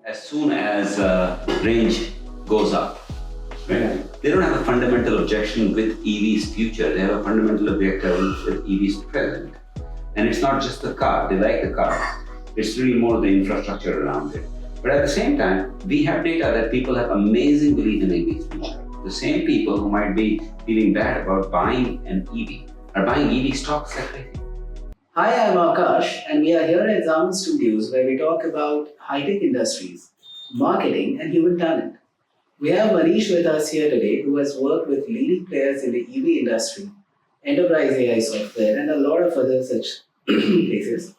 as soon as range goes up. Right? Yeah. They don't have a fundamental objection with EV's future. They have a fundamental objection with EV's present. And it's not just the car. They like the car. It's really more the infrastructure around it. But at the same time, we have data that people have amazing belief in EV's future. The same people who might be feeling bad about buying an EV are buying EV stocks like crazy. Hi, I'm Akash, and we are here at Zamun Studios where we talk about high-tech industries, marketing, and human talent. We have Manish with us here today, who has worked with leading players in the EV industry, enterprise AI software, and a lot of other such places.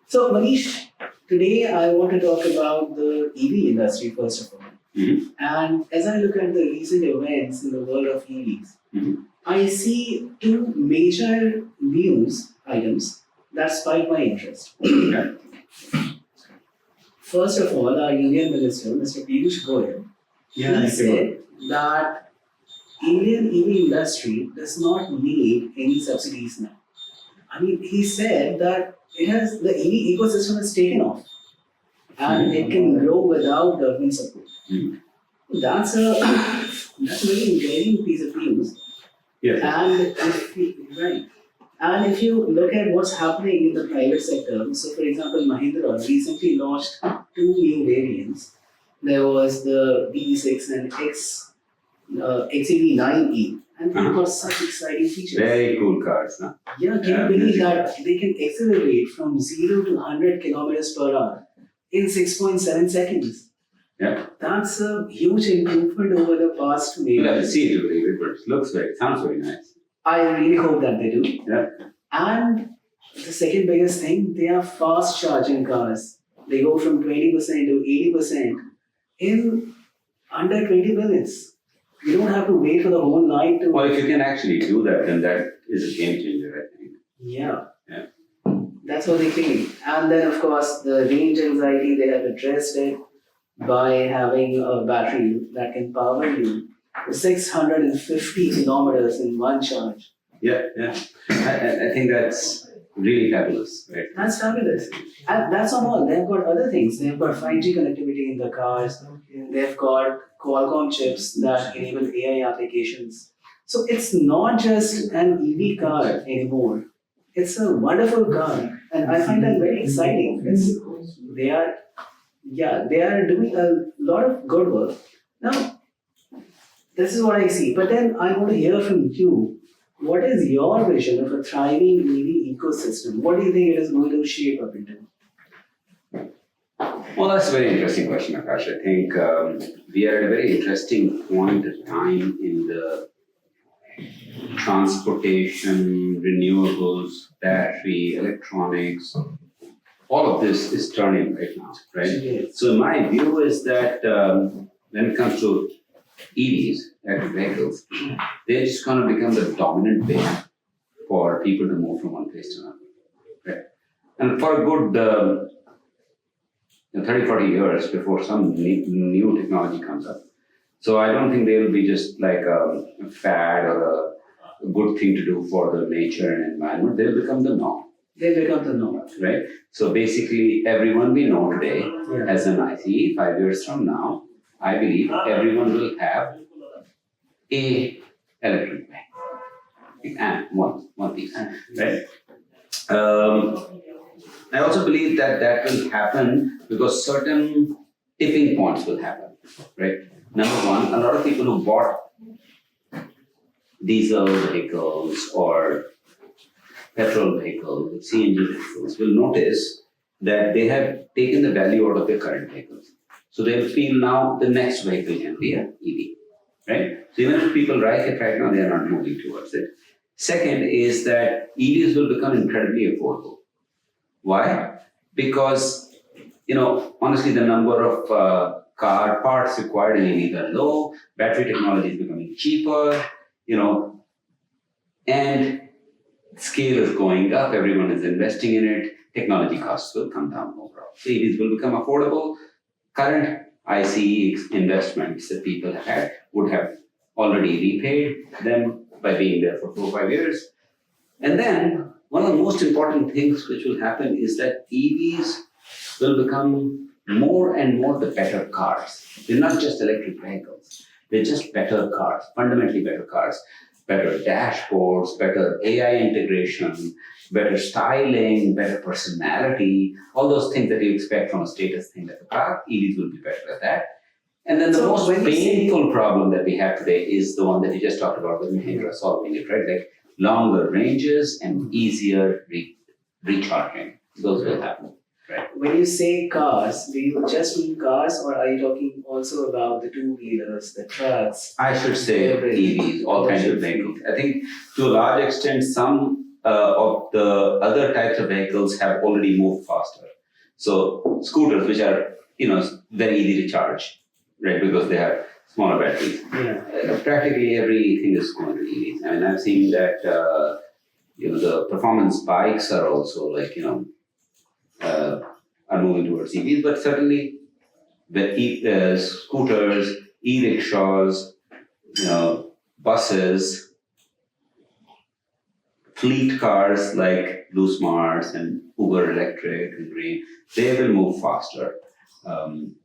So, Manish, today I want to talk about the EV industry first of all. Mhm. And as I look at the recent events in the world of EVs, Mhm. I see two major news items that spike my interest. Okay. First of all, our Union Minister, Mr. Piyush Goyal, he said that Indian EV industry does not need any subsidies now. I mean, he said that the EV ecosystem has taken off and it can grow without government support. Mhm. That's a very encouraging piece of news. Yes. And if you look at what's happening in the private sector, so for example, Mahindra recently launched two new variants. There was the BE6 and XEV9E, and they've got such exciting features. Very cool cars, huh? Yeah, can you believe that they can accelerate from 0 to 100 kilometers per hour in 6.7 seconds? Yeah. That's a huge improvement over the past maybe. You'll have to see it to believe it, but it sounds very nice. I really hope that they do. Yeah. And the second biggest thing, they are fast charging cars. They go from 20% to 80% in under 20 minutes. You don't have to wait for the whole night to. Well, if you can actually do that, then that is a game changer, I think. Yeah. Yeah. That's what they claim. And then, of course, the range anxiety, they have addressed it by having a battery that can power you to 650 kilometers in one charge. Yeah. I think that's really fabulous, right? That's fabulous. And that's not all. They've got other things. They've got 5G connectivity in the cars. They've got Qualcomm chips that enable AI applications. So it's not just an EV car anymore. It's a wonderful car. And I find that very exciting. They are doing a lot of good work. Now, this is what I see. But then I want to hear from you. What is your vision of a thriving EV ecosystem? What do you think it is going to shape up into? Well, that's a very interesting question, Akash. I think we are at a very interesting point of time in the transportation, renewables, battery, electronics. All of this is turning right now, right? Yes. So my view is that when it comes to EVs, electric vehicles, they're just going to become the dominant way for people to move from one place to another, right? And for a good 30, 40 years before some new technology comes up. So I don't think they will be just like a fad or a good thing to do for the nature and environment. They will become the norm. They become the norm. Right? So basically, everyone we know today Yeah. has an ICE. 5 years from now, I believe everyone will have a electric bike. And one piece, right? I also believe that will happen because certain tipping points will happen, right? Number one, a lot of people who bought diesel vehicles or petrol vehicles, CNG vehicles will notice that they have taken the value out of their current vehicles. So they'll feel now the next vehicle can be an EV, right? So even if people like it right now, they are not moving towards it. Second is that EVs will become incredibly affordable. Why? Because, honestly, the number of car parts required in EVs are low, battery technology is becoming cheaper, and scale is going up, everyone is investing in it, technology costs will come down overall. So EVs will become affordable. Current ICE investments that people had would have already repaid them by being there for 4 or 5 years. And then one of the most important things which will happen is that EVs will become more and more the better cars. They're not just electric vehicles. They're just better cars, fundamentally better cars, better dashboards, better AI integration, better styling, better personality, all those things that you expect from a status thing like a car. EVs will be better at that. And then the So most when you say- painful problem that we have today is the one that you just talked about with Mahindra solving it, right? Like longer ranges and easier recharging. Those will happen. When you say cars, do you just mean cars, or are you talking also about the two-wheelers, the trucks? I should say EVs, all kinds of vehicles. I think to a large extent, some of the other types of vehicles have already moved faster. So scooters, which are very easy to charge, right? Because they have smaller batteries. Yeah. Practically everything is going to EVs. I mean, I've seen that the performance bikes are also are moving towards EVs, but certainly the scooters, e-rickshaws, buses, fleet cars like Blue Smarts and Uber Electric and Green, they will move faster. I'm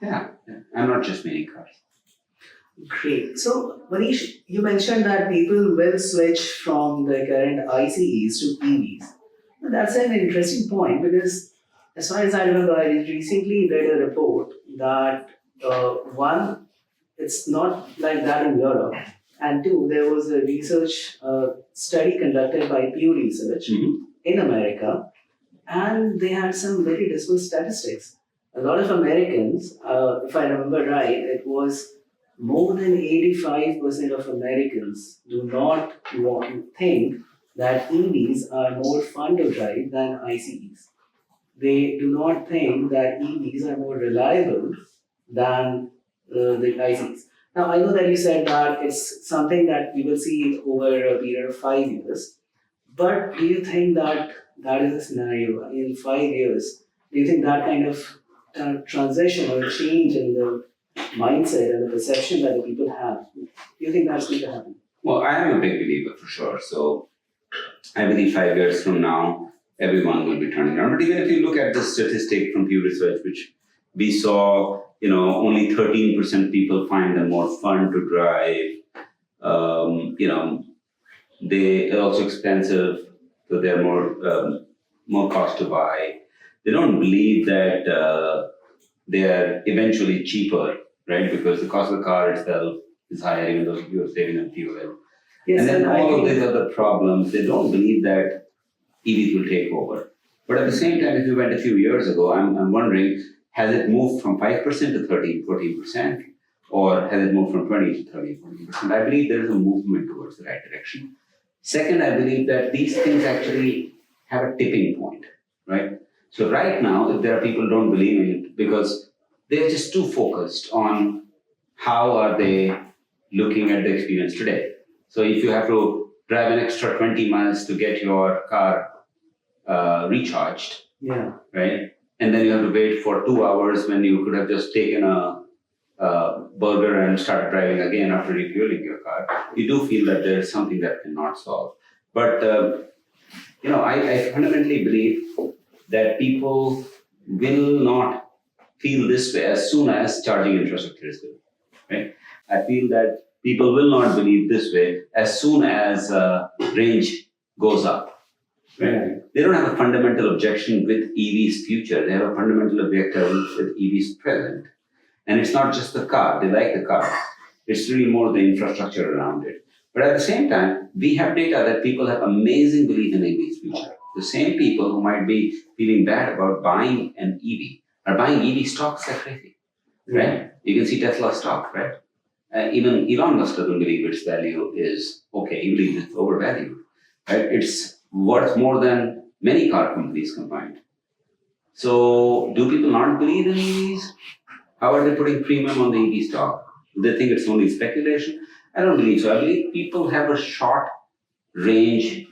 not just meaning cars. Great. So, Manish, you mentioned that people will switch from the current ICEs to EVs. Well, that's an interesting point because, as far as I remember, I recently read a report that one, it's not like that in Europe, and two, there was a research study conducted by Pew Research in America, and they had some very dismal statistics. A lot of Americans, if I remember right, it was more than 85% of Americans do not think that EVs are more fun to drive than ICEs. They do not think that EVs are more reliable than the ICEs. Now, I know that you said that it's something that we will see over a period of 5 years, but do you think that that is a scenario in 5 years? Do you think that kind of transition or change in the mindset and the perception that the people have, do you think that's going to happen? Well, I am a big believer for sure. So I believe 5 years from now, everyone will be turning around. But even if you look at the statistic from Pew Research, which we saw, only 13% people find them more fun to drive. They are also expensive, so they're more cost to buy. They don't believe that they are eventually cheaper, right? Because the cost of the car itself is higher, even though you're saving on fuel. Yes, And then I all of think- these other problems, they don't believe that EVs will take over. But at the same time, if you went a few years ago, I'm wondering, has it moved from 5% to 13, 14%? Or has it moved from 20 to 30, 40%? I believe there is a movement towards the right direction. Second, I believe that these things actually have a tipping point, right? So right now, if there are people who don't believe in it because they're just too focused on how are they looking at the experience today. So if you have to drive an extra 20 miles to get your car recharged, Yeah. right? And then you have to wait for 2 hours when you could have just taken a burger and started driving again after refueling your car. You do feel that there's something that cannot solve. But I fundamentally believe that people will not feel this way as soon as charging infrastructure is built, right? I feel that people will not believe this way as soon as range goes up, right? They don't have a fundamental objection with EV's future. They have a fundamental objection with EV's present. And it's not just the car. They like the car. It's really more the infrastructure around it. But at the same time, we have data that people have amazing belief in EV's future. The same people who might be feeling bad about buying an EV are buying EV stocks like crazy, right? You can see Tesla stock, right? Even Elon Musk doesn't believe its value is okay. He believes it's overvalued, right? It's worth more than many car companies combined. So do people not believe in EVs? How are they putting premium on the EV stock? Do they think it's only speculation? I don't believe so. I believe people have a short range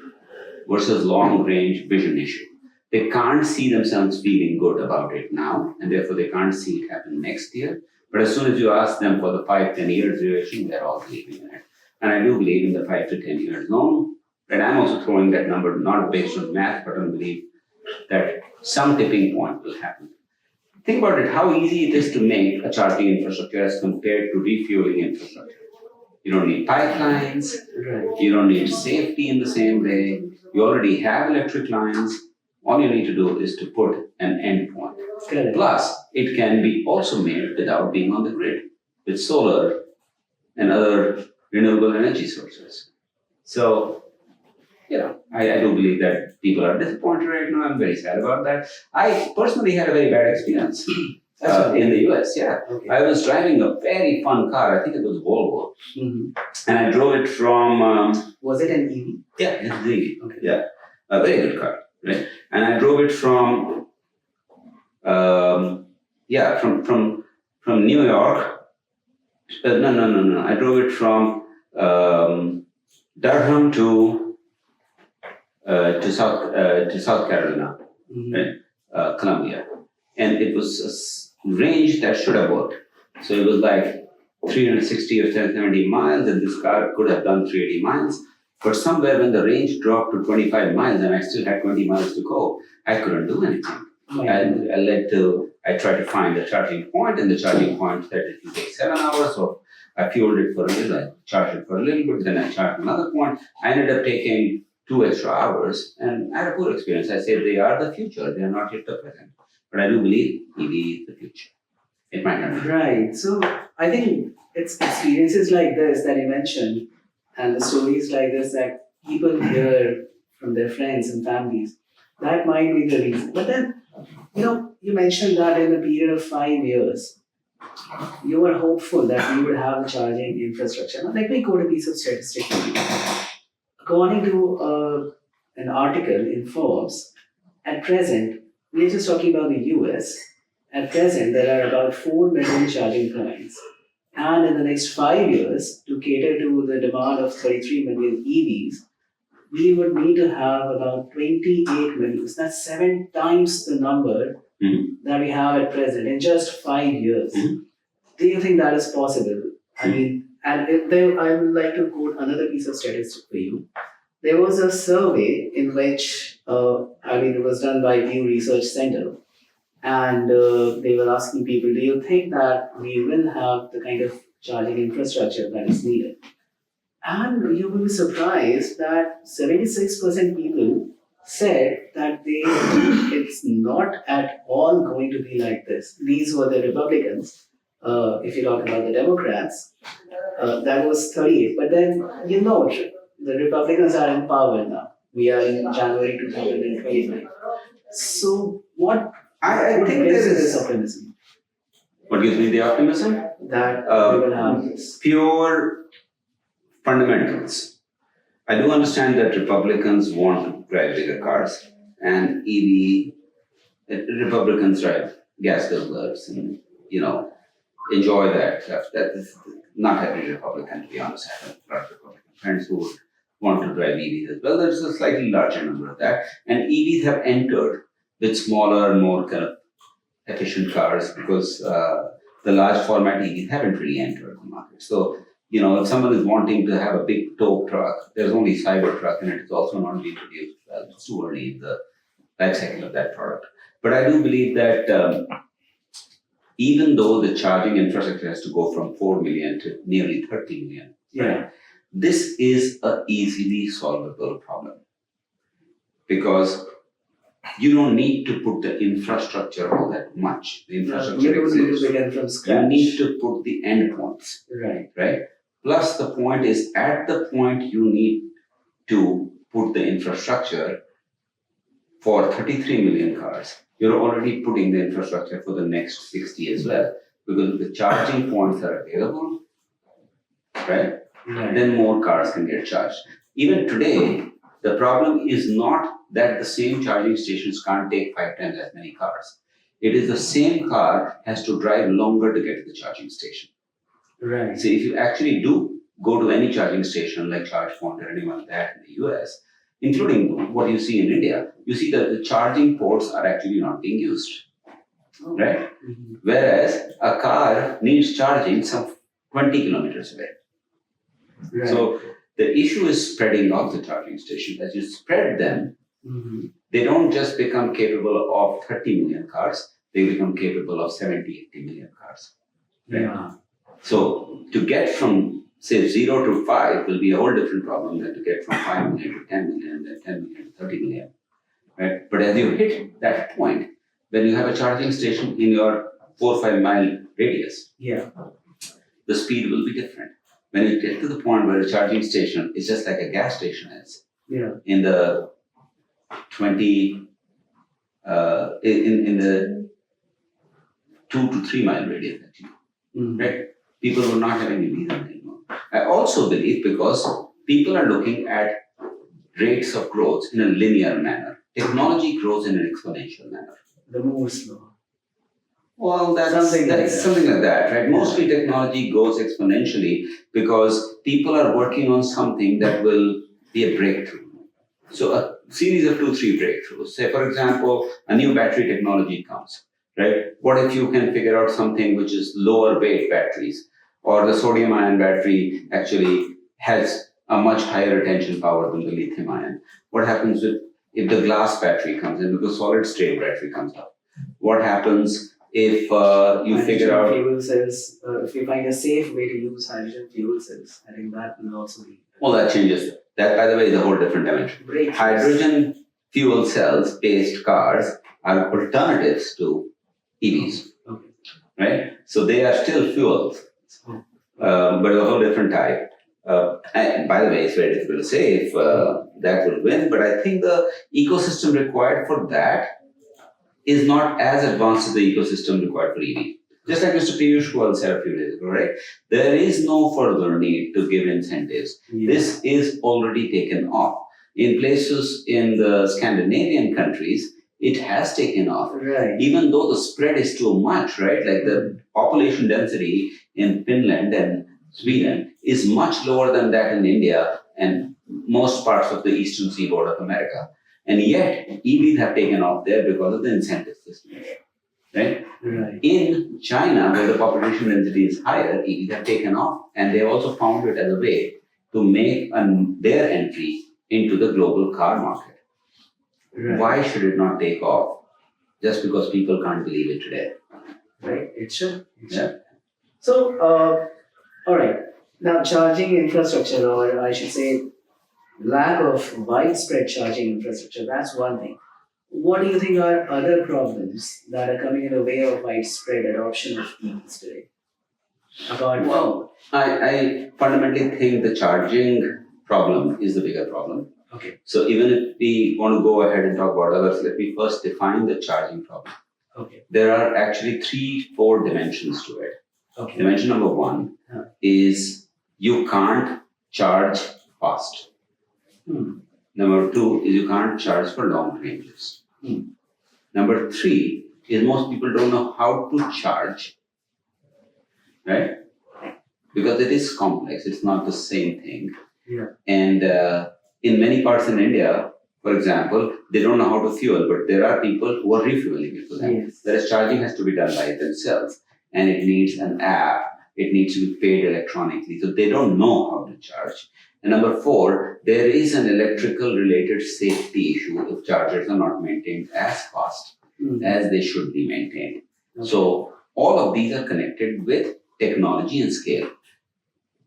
versus long range vision issue. They can't see themselves feeling good about it now, and therefore they can't see it happen next year. But as soon as you ask them for the 5-10 years duration, they're all believing in it. And I do believe in the 5 to 10 years long. And I'm also throwing that number not based on math, but on belief that some tipping point will happen. think about it, how easy it is to make a charging infrastructure as compared to refueling infrastructure. You don't need pipelines, Right. you don't need safety in the same way, you already have electric lines. All you need to do is to put an endpoint. Correct. Plus, it can be also made without being on the grid with solar and other renewable energy sources. So, I do believe that people are disappointed right now. I'm very sad about that. I personally had a very bad experience in the US. Yeah, Okay. I was driving a very fun car. I think it was Volvo, Mm-hmm. and I drove it from. Was it an EV? Yeah, it's an EV. Okay. Yeah, a very good car, right? And I drove it from. From New York. No. I drove it from Durham to South Carolina, Mm-hmm. right? Columbia, and it was a range that should have worked. So it was like 360 or 370 miles, and this car could have done 380 miles. But somewhere when the range dropped to 25 miles, and I still had 20 miles to go, I couldn't do anything. And I tried to find a charging point, and the charging point said it will take 7 hours. So I fueled it for a little, I charged it for a little bit, then I charged another point. I ended up taking 2 extra hours, and I had a poor experience. I said they are the future, they are not yet the present. But I do believe EV is the future. It might not be. Right. So I think it's experiences like this that you mentioned and the stories like this that people hear from their friends and families, that might be the reason. But then, you mentioned that in a period of 5 years, you were hopeful that we would have a charging infrastructure. Now, let me quote a piece of statistics for you. According to an article in Forbes, at present, we're just talking about the US. At present, there are about 4 million charging points. And in the next 5 years, to cater to the demand of 33 million EVs, we would need to have about 28 million. That's 7 times the number that we have at present in just 5 years. Do you think that is possible? I mean, and I would like to quote another piece of statistic for you. There was a survey in which, it was done by Pew Research Center, and they were asking people, do you think that we will have the kind of charging infrastructure that is needed? And you will be surprised that 76% people said that it's not at all going to be like this. These were the Republicans. If you talk about the Democrats, that was 38. But then, the Republicans are in power now. We are in January 2025. So what I think gives there you this is. optimism What gives me the optimism? that we will have this? Pure fundamentals. I do understand that Republicans want to drive bigger cars, and Republicans drive gas guzzlers and, enjoy that stuff. That is not every Republican, to be honest. I have a lot of Republican friends who would want to drive EVs as well. There's a slightly larger number of that. And EVs have entered with smaller, more kind of efficient cars because the large format EVs haven't really entered the market. So, if someone is wanting to have a big tow truck, there's only Cybertruck and it's also not being produced. Well, it's too early in the life cycle of that product. But I do believe that even though the charging infrastructure has to go from 4 million to nearly 30 million, Yeah. this is a easily solvable problem because you don't need to put the infrastructure all that much. The infrastructure You don't need exists. to begin from You scratch. need to put the endpoints, right? Plus, the point is, at the point you need to put the infrastructure for 33 million cars, you're already putting the infrastructure for the next 60 as well. Because if the charging points are available, right, then more cars can get charged. Even today, the problem is not that the same charging stations can't take 5 times as many cars. It is the same car has to drive longer to get to the charging station. Right. So if you actually do go to any charging station like ChargePoint or anyone like that in the US, including what you see in India, you see that the charging ports are actually not being used, right? Mhm. Whereas a car needs charging some 20 kilometers away. Right. So the issue is spreading of the charging stations. As you spread them, Mhm. they don't just become capable of 30 million cars, they become capable of 70, 80 million cars. Right? Yeah. So to get from say 0 to 5 will be a whole different problem than to get from 5 million to 10 million, then 10 million to 30 million. Right? But as you hit that point, when you have a charging station in your 4 or 5 mile radius, Yeah. the speed will be different. When you get to the point where a charging station is just like a gas station is, Yeah. in the 20 in the 2 to 3 mile radius actually, Mhm. right? People will not have any reason anymore. I also believe because people are looking at rates of growth in a linear manner. Technology grows in an exponential manner. The Moore's law. Well, that's Something like that. something like that, right? Mostly technology grows exponentially because people are working on something that will be a breakthrough. So a series of 2, 3 breakthroughs. Say, for example, a new battery technology comes, right? What if you can figure out something which is lower weight batteries, or the sodium ion battery actually has a much higher retention power than the lithium ion? What happens if the glass battery comes in, because solid state battery comes up? What happens if you figure out? Fuel cells. If you find a safe way to use hydrogen fuel cells, I think that will also be. Well, that changes. That, by the way, is a whole different dimension. Breakthroughs. Hydrogen fuel cells based cars are alternatives to EVs, Okay. right? So they are still fuels, but a whole different type. And by the way, it's very difficult to say if that will win, but I think the ecosystem required for that is not as advanced as the ecosystem required for EV. Just like Mr. Piyush Goyal said a few days ago, right? There is no further need to give incentives. Yeah. This is already taken off. In places in the Scandinavian countries, it has taken off. Right. Even though the spread is too much, right? Like the population density in Finland and Sweden is much lower than that in India and most parts of the eastern seaboard of America. And yet, EVs have taken off there because of the incentive system, right? Right. In China, where the population density is higher, EVs have taken off, and they also found it as a way to make their entry into the global car market. Right. Why should it not take off? Just because people can't believe it today. Right. It should. Yeah. So, all right. Now, charging infrastructure, or I should say, lack of widespread charging infrastructure, that's one thing. What do you think are other problems that are coming in the way of widespread adoption of EVs today? Well, I fundamentally think the charging problem is the bigger problem. Okay. So even if we want to go ahead and talk about others, let me first define the charging problem. Okay. There are actually 3-4 dimensions to it. Okay. Dimension number 1 is you can't charge fast. Number 2 is you can't charge for long ranges. Number 3 is most people don't know how to charge, right? Because it is complex, it's not the same thing. Yeah. And in many parts in India, for example, they don't know how to fuel, but there are people who are refueling it for them. Yes. Whereas charging has to be done by themselves, and it needs an app, it needs to be paid electronically, so they don't know how to charge. And number 4, there is an electrical related safety issue if chargers are not maintained as fast as they should be maintained. Okay. So all of these are connected with technology and scale.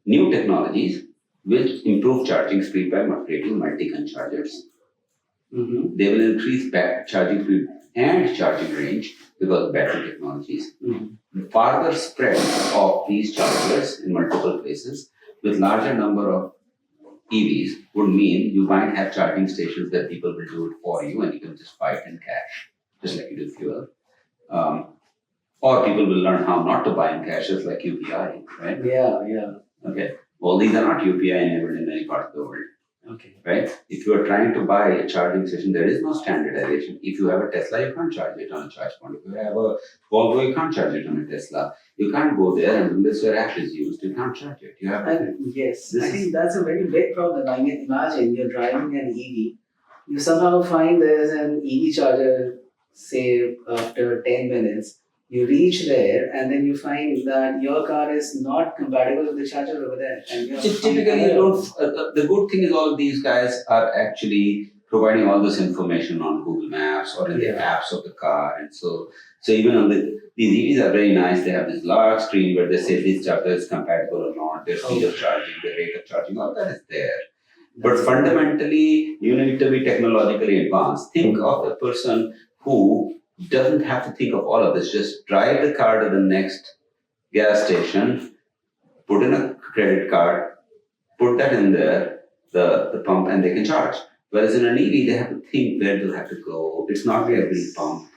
New technologies will improve charging speed by creating multi-gun chargers. They will increase charging speed and charging range because of battery technologies. The farther spread of these chargers in multiple places with larger number of EVs would mean you might have charging stations that people will do it for you and you can just buy it in cash, just like you do fuel. Or people will learn how not to buy in cash, just like UPI, right? Yeah. Okay. Well, these are not UPI enabled in many parts of the world. Okay. Right? If you are trying to buy a charging station, there is no standardization. If you have a Tesla, you can't charge it on a charge point. If you have a Volvo, you can't charge it on a Tesla. You can't go there and unless your app is used, you can't charge it. You have to. Yes, I think that's a very big problem. I mean, imagine you're driving an EV, you somehow find there's an EV charger, say after 10 minutes, you reach there and then you find that your car is not compatible with the charger over there. And Typically, you don't. The good thing is all of these guys are actually providing all this information on Google Maps or in the apps of the car. And so even on these EVs are very nice. They have this large screen where they say this charger is compatible or not, their speed of charging, the rate of charging, all that is there. But fundamentally, you need to be technologically advanced. Think of a person who doesn't have to think of all of this. Just drive the car to the next gas station, put in a credit card, put that in there, the pump, and they can charge. Whereas in an EV, they have to think where they have to go. It's not every pump,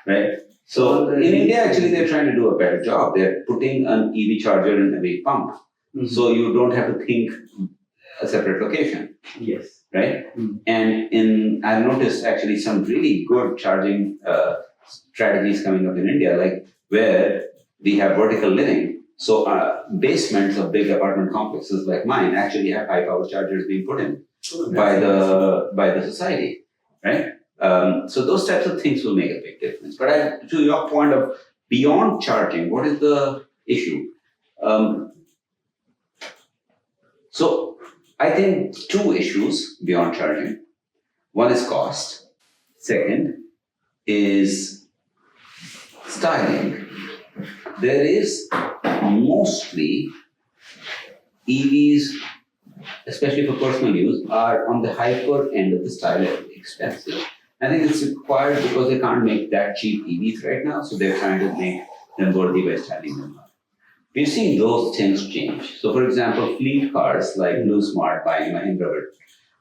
right? So in India, actually, they're trying to do a better job. They're putting an EV charger in every pump. Mm-hmm. So you don't have to think a separate location. Yes. Right? Mm-hmm. And I've noticed actually some really good charging strategies coming up in India, like where we have vertical living. So basements of big apartment complexes like mine actually have high power chargers being put in by the society, right? So those types of things will make a big difference. But to your point of beyond charging, what is the issue? So I think two issues beyond charging. One is cost. Second is styling. There is mostly EVs, especially for personal use, are on the hyper end of the style expensive. I think it's required because they can't make that cheap EVs right now, so they're trying to make them worthy by styling them up. We've seen those things change. So, for example, fleet cars like Blue Smart buying Mahindra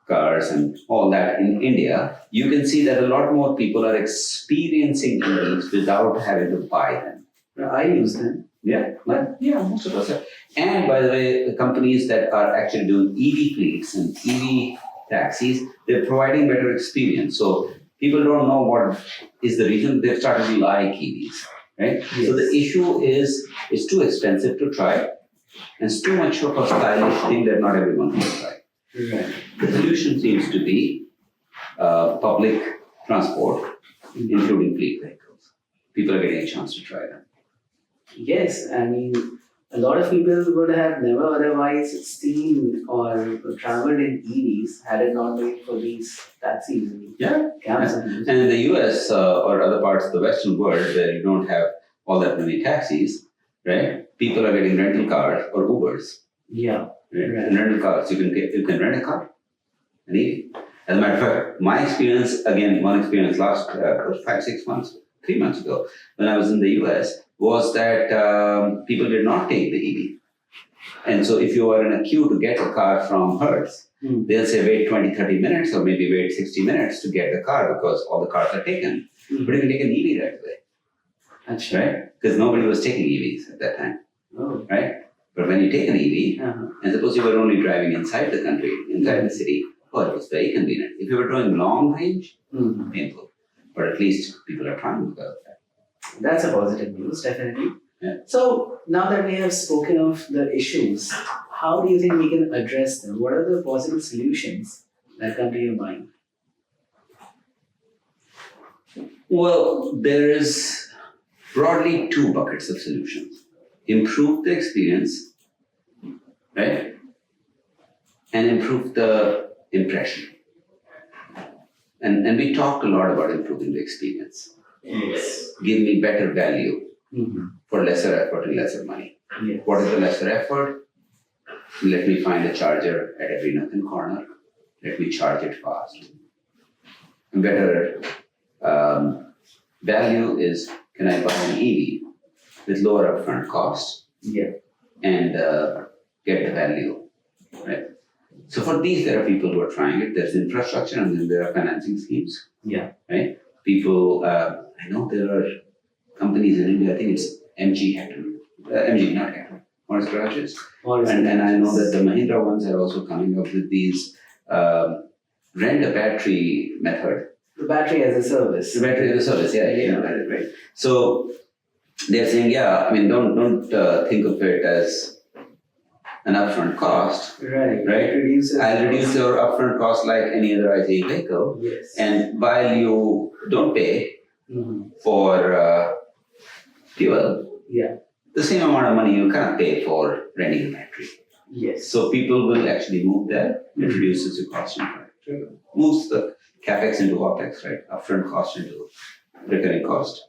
cars and all that in India, you can see that a lot more people are experiencing EVs without having to buy them. I use them. Yeah, most of us are. And by the way, the companies that are actually doing EV fleets and EV taxis, they're providing better experience. So people don't know what is the reason they've started to like EVs, right? Yes. So the issue is it's too expensive to try, and it's too much of a stylish thing that not everyone can try. Right. The solution seems to be public transport, including fleet vehicles. People are getting a chance to try them. Yes, I mean, a lot of people would have never otherwise seen or traveled in EVs had it not been for these taxis and cabs. And in the US or other parts of the Western world where you don't have all that many taxis, right? People are getting rental cars or Ubers. Yeah. Right? And rental cars, you can rent a car, an EV. As a matter of fact, my experience, one experience last 3 months ago, when I was in the US, was that people did not take the EV. And so if you are in a queue to get a car from Hertz, they'll say wait 20, 30 minutes or maybe wait 60 minutes to get the car because all the cars are taken. But you can take an EV right away. That's right? Because nobody was taking EVs at that time. Oh. Right? But when you take an EV, and suppose you were only driving inside the country, inside the city, it was very convenient. If you were doing long range, painful. But at least people are trying to go. That's a positive news, definitely. Yeah. So now that we have spoken of the issues, how do you think we can address them? What are the possible solutions that come to your mind? Well, there is broadly two buckets of solutions. Improve the experience, right? And improve the impression. And we talk a lot about improving the experience. Yes. Give me better value for lesser effort and lesser money. Yes. What is the lesser effort? Let me find a charger at every nook and corner. Let me charge it fast. And better value is, can I buy an EV with lower upfront cost and get the value, right? So for these, there are people who are trying it. There's infrastructure and then there are financing schemes, right? People, I know there are companies in India, I think it's MG, not Hector, Morris Garages. And I know that the Mahindra ones are also coming up with these rent a battery method. The battery as a service. The battery as a service, right. So they're saying, don't think of it as an upfront cost. Right. I'll reduce your upfront cost like any other ICE vehicle. Yes. And while you don't pay for fuel, the same amount of money you can't pay for renting a battery. Yes. So people will actually move there. It reduces the cost. moves the capex into opex, right? Upfront cost into recurring cost.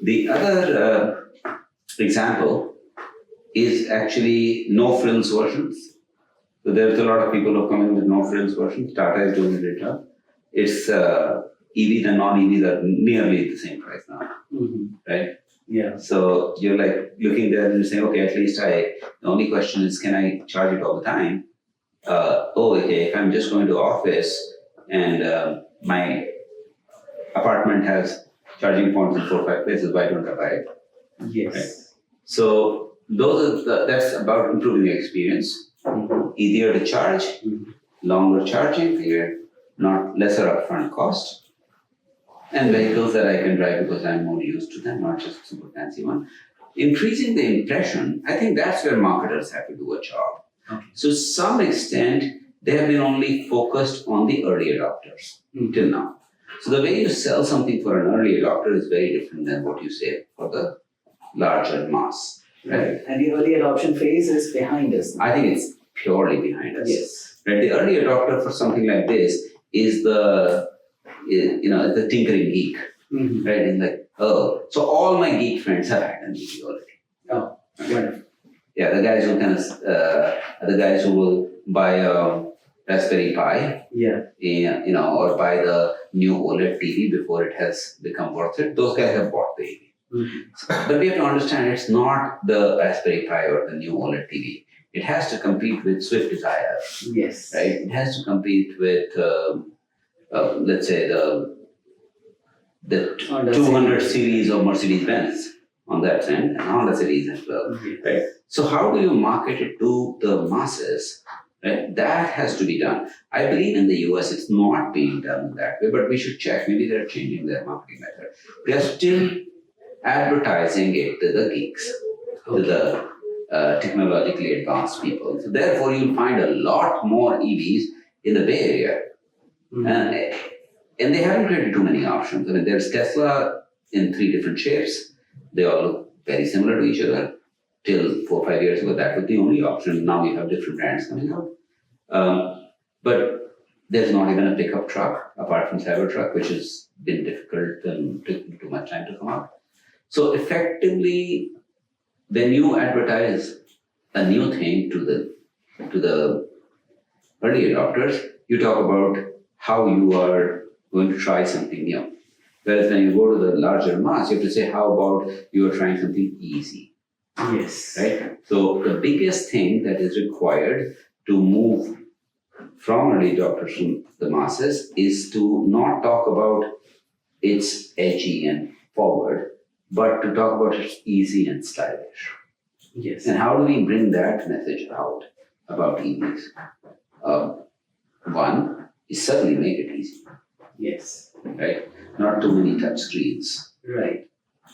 The other example is actually no frills versions. So there's a lot of people who are coming with no frills versions. Tata is doing it right. It's EVs and non-EVs are nearly the same price now, right? Yeah. So you're like looking there and you're saying, okay, at least the only question is, can I charge it all the time? Okay, if I'm just going to office and my apartment has charging points in 4 or 5 places, why don't I buy it? Yes. Right. So that's about improving the experience. Easier to charge, longer charging period, not lesser upfront cost, and vehicles that I can drive because I'm more used to them, not just super fancy one. Increasing the impression, I think that's where marketers have to do a job. Okay. So to some extent, they have been only focused on the early adopters till now. So the way you sell something for an early adopter is very different than what you say for the larger mass. Right. And the early adoption phase is behind us. I think it's purely behind us. Yes. Right. The early adopter for something like this is the tinkering geek. Right. It's like, oh, so all my geek friends have had an EV already. Oh, wonderful. Yeah, the guys who will buy a Raspberry Pi, or buy the new OLED TV before it has become worth it. Those guys have bought the EV. But we have to understand it's not the Raspberry Pi or the new OLED TV. It has to compete with Swift Desire. Yes. Right. It has to compete with, let's say the 200 series of Mercedes Benz on that end, and Honda series as well. Right. So how do you market it to the masses? Right? That has to be done. I believe in the US it's not being done that way, but we should check. Maybe they're changing their marketing method. They are still advertising it to the geeks, to the technologically advanced people. So therefore, you'll find a lot more EVs in the Bay Area. And they haven't created too many options. I mean, there's Tesla in 3 different shapes. They all look very similar to each other. Till 4 or 5 years ago, that was the only option. Now you have different brands coming out. But there's not even a pickup truck, apart from Cybertruck, which has been difficult and taking too much time to come out. So effectively, when you advertise a new thing to the early adopters, you talk about how you are going to try something new. Whereas when you go to the larger mass, you have to say, how about you are trying something easy? Yes. Right? So the biggest thing that is required to move from early adopters to the masses is to not talk about it's edgy and forward, but to talk about it's easy and stylish. Yes. And how do we bring that message out about EVs? One is certainly make it easy. Yes. Right? Not too many touch screens. Right.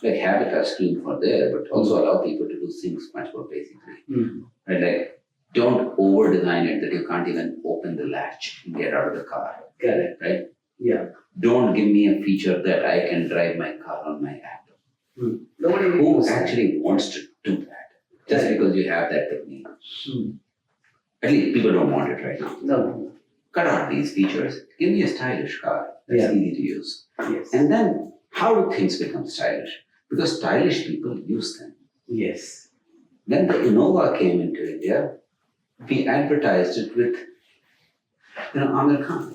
Like have a touch screen for there, but also allow people to do things much more basically. Right? Like don't over design it that you can't even open the latch and get out of the car. Correct. Right? Yeah. Don't give me a feature that I can drive my car on my app. Nobody Who actually wants to do that? Just because you have that technique. At least people don't want it right now. No. Cut out these features. Give me a stylish car that's easy to use. Yes. And then how do things become stylish? Because stylish people use them. Yes. When the Innova came into India, we advertised it with, Amir Khan.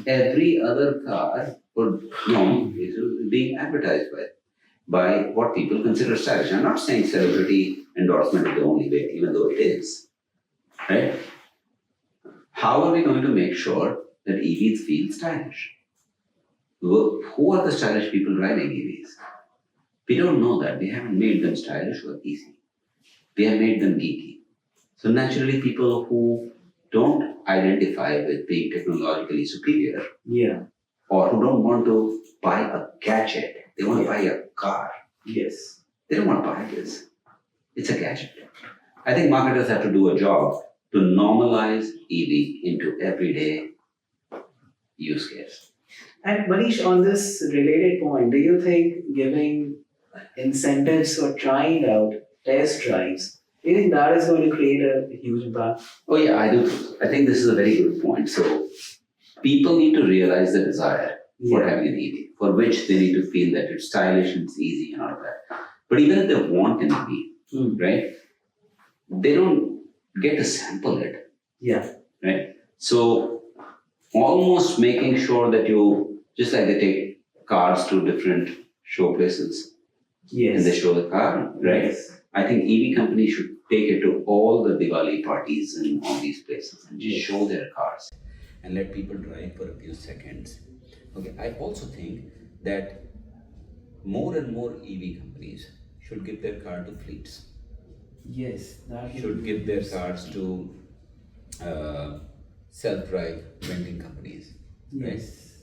Every other car is being advertised by what people consider stylish. I'm not saying celebrity endorsement is the only way, even though it is. Right? How are we going to make sure that EVs feel stylish? Who are the stylish people driving EVs? We don't know that. We haven't made them stylish or easy. We have made them geeky. So naturally, people who don't identify with being technologically superior, or who don't want to buy a gadget, they want to buy a car. Yes. They don't want to buy this. It's a gadget. I think marketers have to do a job to normalize EV into everyday use case. And Manish, on this related point, do you think giving incentives for trying out test drives, do you think that is going to create a huge impact? Oh yeah, I do. I think this is a very good point. So people need to realize the desire for Yeah. having an EV, for which they need to feel that it's stylish and it's easy and all of that. But even if they want an EV, right, they don't get to sample it, Yeah. right? So almost making sure that you, just like they take cars to different show places and they Yes. show the car, right? Yes. I think EV companies should take it to all the Diwali parties and all these places and just Yes. show their cars and let people drive for a few seconds. Okay, I also think that more and more EV companies should give their car to fleets, Yes. That should give their cars to self-drive renting companies, right? Yes.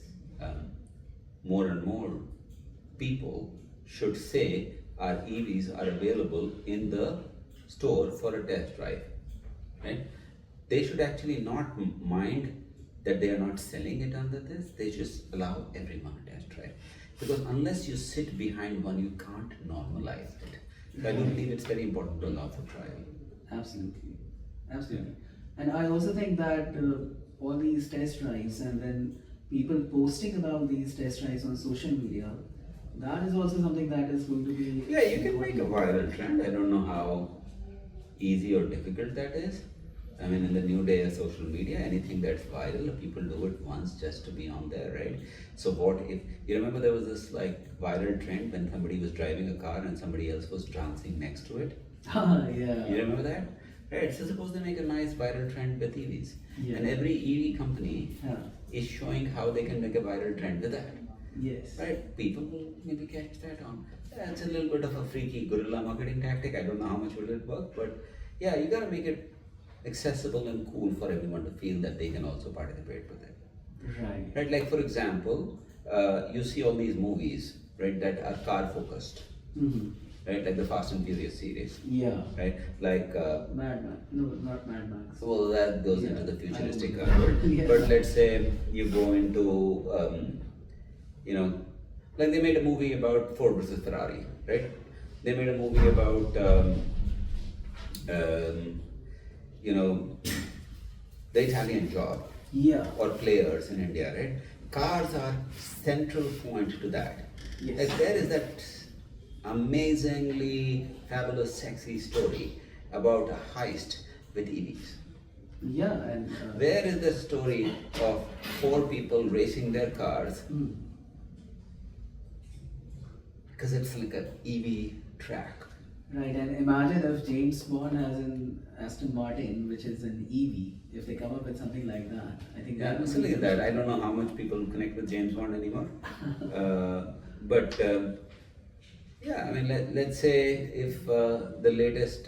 More and more people should say our EVs are available in the store for a test drive, right? They should actually not mind that they are not selling it under this. They just allow everyone a test drive, because unless you sit behind one, you can't normalize it. So I do believe it's very important to allow for trial. Absolutely. Absolutely. And I also think that all these test drives and then people posting about these test drives on social media, that is also something that is going to be. Yeah, you can make a viral trend. I don't know how easy or difficult that is. I mean, in the new day of social media, anything that's viral, people do it once just to be on there, right? So what if, you remember there was this like viral trend when somebody was driving a car and somebody else was dancing next to it? Yeah. You remember that? Right, so suppose they make a nice viral trend with EVs. Yeah. And every EV company Yeah. is showing how they can make a viral trend with that. Yes. Right, people will maybe catch that on. Yeah, it's a little bit of a freaky guerrilla marketing tactic. I don't know how much will it work, but yeah, you gotta make it accessible and cool for everyone to feel that they can also participate with it. Right. Right, like for example, you see all these movies, right, that are car focused, Mm-hmm. right, like the Fast and Furious series, Yeah. right, like Mad Max. No, not Mad Max. well, that goes Yeah. into the futuristic I car know. world. Yeah. But let's say you go into, you know, like they made a movie about Ford versus Ferrari, right? They made a movie about, you know, the Italian Job Yeah. or Players in India, right? Cars are central point to that. Yes. Like there is that amazingly fabulous, sexy story about a heist with EVs. Yeah. And. Where is the story of four people racing their cars? Mm. Because it's like an EV track. Right, and imagine if James Bond has an Aston Martin, which is an EV, if they come up with something like that. I think Yeah, that would silly be. that. I don't know how much people connect with James Bond anymore. But yeah, I mean, let's say if the latest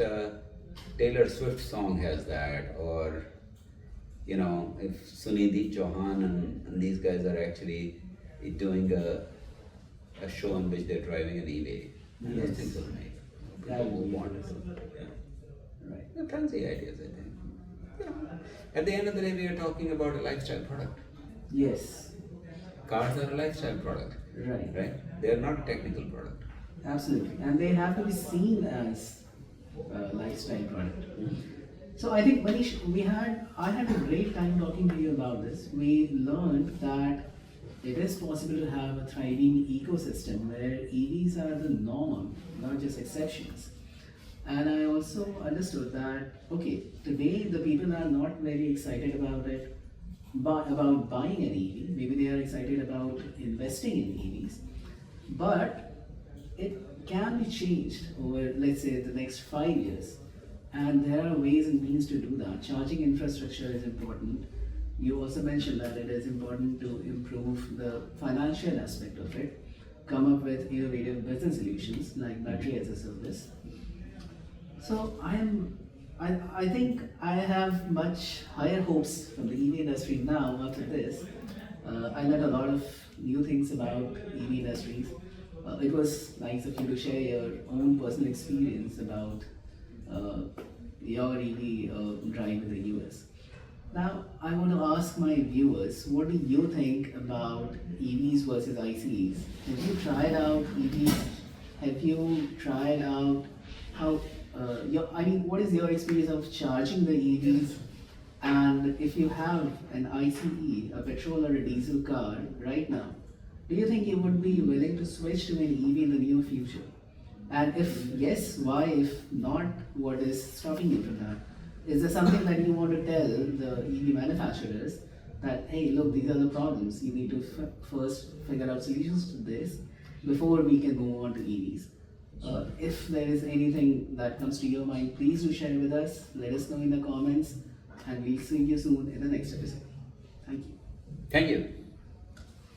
Taylor Swift song has that, or you know, if Sunidhi Chauhan and these guys are actually doing a show in which they're driving an EV, and those Yes. things will make That people would will be want it. wonderful. Yeah. Right. They're fancy ideas, I think. You know, at the end of the day, we are talking about a lifestyle product. Yes. Cars are a lifestyle product, Right. right? They are not a technical product. Absolutely, and they have to be seen as a lifestyle product. So I think Manish, I had a great time talking to you about this. We learned that it is possible to have a thriving ecosystem where EVs are the norm, not just exceptions. And I also understood that okay, today the people are not very excited about it, but about buying an EV. Maybe they are excited about investing in EVs, but it can be changed over, let's say, the next 5 years. And there are ways and means to do that. Charging infrastructure is important. You also mentioned that it is important to improve the financial aspect of it, come up with innovative business solutions like battery as a service. So I think I have much higher hopes from the EV industry now after this. I learned a lot of new things about EV industries. It was nice of you to share your own personal experience about your EV drive in the US. Now, I want to ask my viewers, what do you think about EVs versus ICEs? Have you tried out EVs? Have you tried out how, I mean, what is your experience of charging the EVs And if you have an ICE, a petrol or a diesel car right now, do you think you would be willing to switch to an EV in the near future? And if yes, why? If not, what is stopping you from that? Is there something that you want to tell the EV manufacturers that, hey, look, these are the problems. You need to first figure out solutions to this before we can go on to EVs. If there is anything that comes to your mind, please do share with us. Let us know in the comments, and we'll see you soon in the next episode. Thank you. Thank you.